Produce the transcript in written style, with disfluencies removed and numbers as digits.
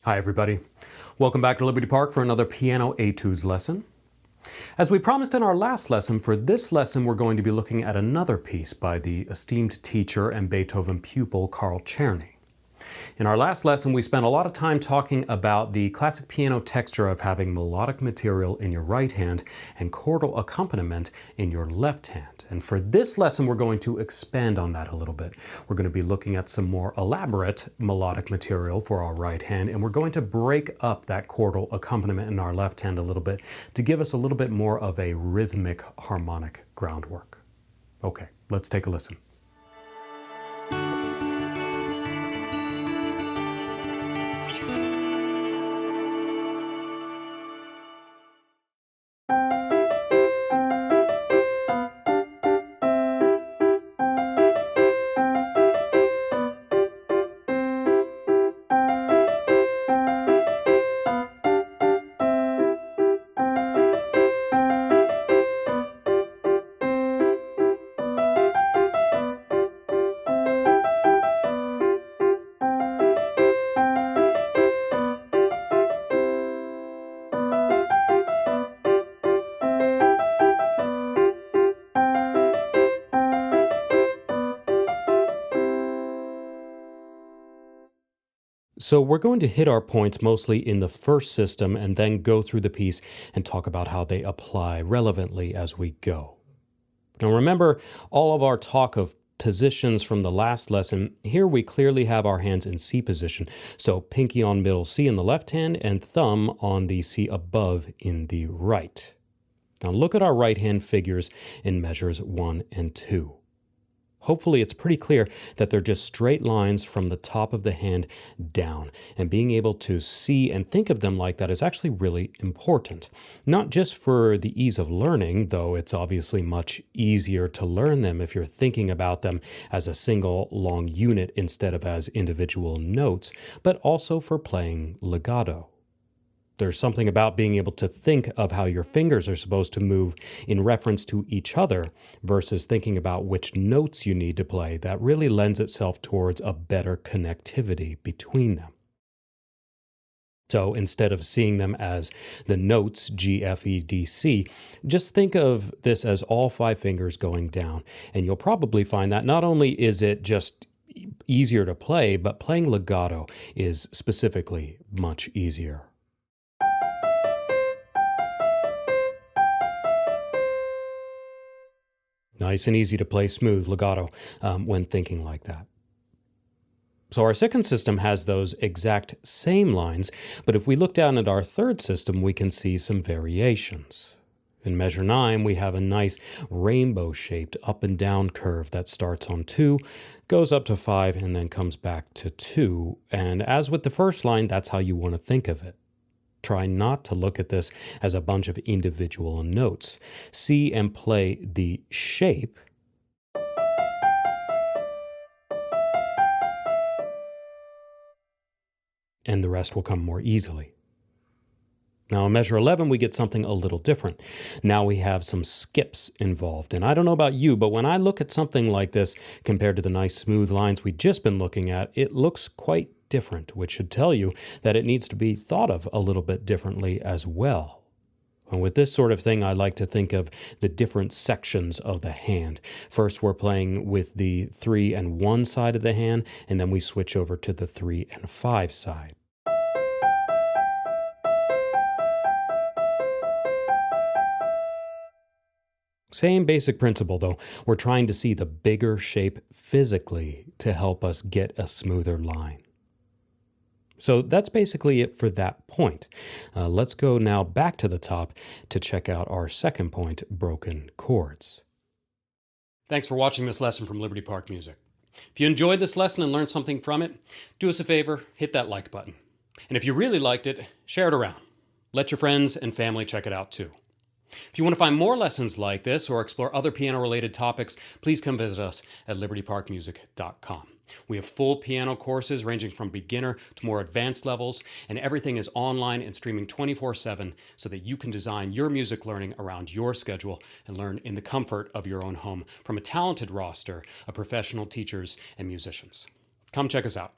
Hi everybody. Welcome back to Liberty Park for another piano etudes lesson. As we promised in our last lesson, for this lesson we're going to be looking at another piece by the esteemed teacher and Beethoven pupil Carl Czerny. In our last lesson we spent a lot of time talking about the classic piano texture of having melodic material in your right hand and chordal accompaniment in your left hand. And for this lesson we're going to expand on that a little bit. We're going to be looking at some more elaborate melodic material for our right hand, and we're going to break up that chordal accompaniment in our left hand a little bit to give us a little bit more of a rhythmic harmonic groundwork. Okay, let's take a listen. So we're going to hit our points mostly in the first system and then go through the piece and talk about how they apply relevantly as we go. Now remember all of our talk of positions from the last lesson. Here we clearly have our hands in C position. So pinky on middle C in the left hand and thumb on the C above in the right. Now look at our right hand figures in measures 1 and 2. Hopefully it's pretty clear that they're just straight lines from the top of the hand down, and being able to see and think of them like that is actually really important. Not just for the ease of learning, though it's obviously much easier to learn them if you're thinking about them as a single long unit instead of as individual notes, but also for playing legato. There's something about being able to think of how your fingers are supposed to move in reference to each other versus thinking about which notes you need to play that really lends itself towards a better connectivity between them. So instead of seeing them as the notes G, F, E, D, C, just think of this as all 5 fingers going down. And you'll probably find that not only is it just easier to play, but playing legato is specifically much easier. Nice and easy to play smooth legato when thinking like that. So our second system has those exact same lines, but if we look down at our third system, we can see some variations. In measure 9, we have a nice rainbow-shaped up and down curve that starts on 2, goes up to 5, and then comes back to 2. And as with the first line, that's how you want to think of it. Try not to look at this as a bunch of individual notes. See and play the shape and the rest will come more easily. Now in measure 11 we get something a little different. Now we have some skips involved, and I don't know about you, but when I look at something like this compared to the nice smooth lines we've just been looking at, it looks quite different, which should tell you that it needs to be thought of a little bit differently as well. And with this sort of thing, I like to think of the different sections of the hand. First, we're playing with the 3 and 1 side of the hand, and then we switch over to the 3 and 5 side. Same basic principle though, we're trying to see the bigger shape physically to help us get a smoother line. So that's basically it for that point. Let's go now back to the top to check out our second point, broken chords. Thanks for watching this lesson from Liberty Park Music. If you enjoyed this lesson and learned something from it, do us a favor, hit that like button. And if you really liked it, share it around. Let your friends and family check it out too. If you want to find more lessons like this or explore other piano-related topics, please come visit us at libertyparkmusic.com. We have full piano courses ranging from beginner to more advanced levels, and everything is online and streaming 24/7 so that you can design your music learning around your schedule and learn in the comfort of your own home from a talented roster of professional teachers and musicians. Come check us out.